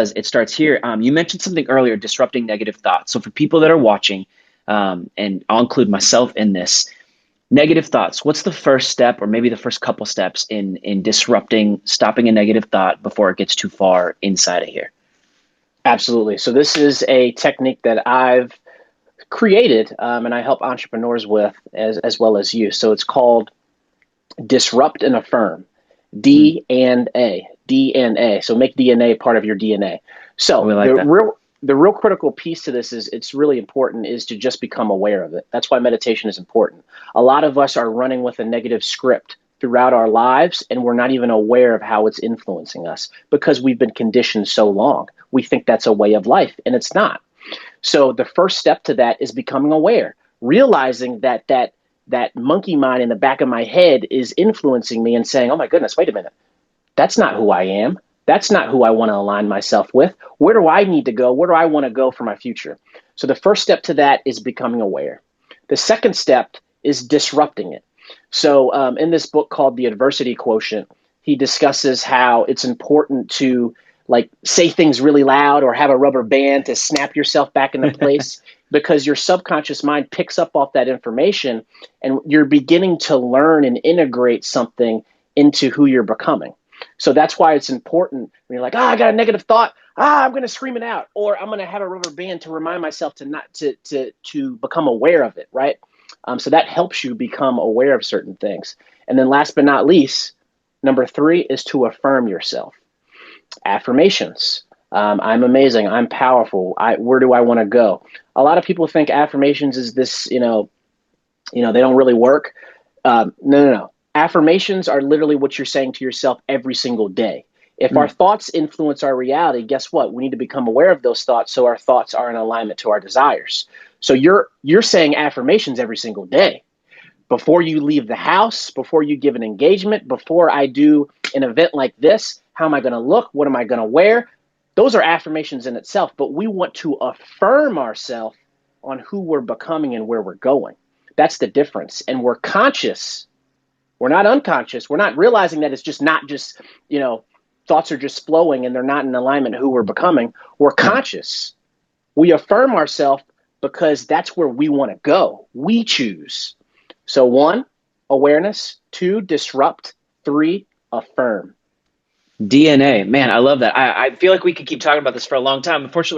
It starts here. You mentioned something earlier, disrupting negative thoughts. So for people that are watching, and I'll include myself in this, negative thoughts. What's the first step, or maybe the first couple steps in disrupting, stopping a negative thought before it gets too far inside of here? Absolutely. So this is a technique that I've created, and I help entrepreneurs with as well as you. So it's called Disrupt and Affirm. Mm. DNA. So make DNA part of your DNA. Oh, So we like the that. real critical piece to this is it's really important is to just become aware of it. That's why meditation is important. A lot of us are running with a negative script throughout our lives, and we're not even aware of how it's influencing us because we've been conditioned so long. We think that's a way of life, and it's not. So the first step to that is becoming aware, realizing that monkey mind in the back of my head is influencing me and saying, "Oh my goodness, wait a minute. That's not who I am. That's not who I want to align myself with. Where do I need to go? Where do I want to go for my future?" So the first step to that is becoming aware. The second step is disrupting it. So in this book called The Adversity Quotient, he discusses how it's important to like say things really loud or have a rubber band to snap yourself back into place because your subconscious mind picks up off that information and you're beginning to learn and integrate something into who you're becoming. So that's why it's important when you're like, I got a negative thought. I'm going to scream it out, or I'm going to have a rubber band to remind myself to not to become aware of it, right? So that helps you become aware of certain things. And then last but not least, number three is to affirm yourself. Affirmations. I'm amazing. I'm powerful. Where do I want to go? A lot of people think affirmations is this, they don't really work. No. Affirmations are literally what you're saying to yourself every single day. If our Mm. thoughts influence our reality, guess what? We need to become aware of those thoughts so our thoughts are in alignment to our desires. So you're saying affirmations every single day. Before you leave the house, before you give an engagement, before I do an event like this, how am I going to look? What am I going to wear? Those are affirmations in itself, but we want to affirm ourselves on who we're becoming and where we're going. That's the difference. And we're conscious. We're not unconscious. We're not realizing that it's just not just, thoughts are just flowing and they're not in alignment who we're becoming. We're Yeah. conscious. We affirm ourselves because that's where we want to go. We choose. So one, awareness. Two, disrupt. Three, affirm. DNA. Man, I love that. I feel like we could keep talking about this for a long time. Unfortunately,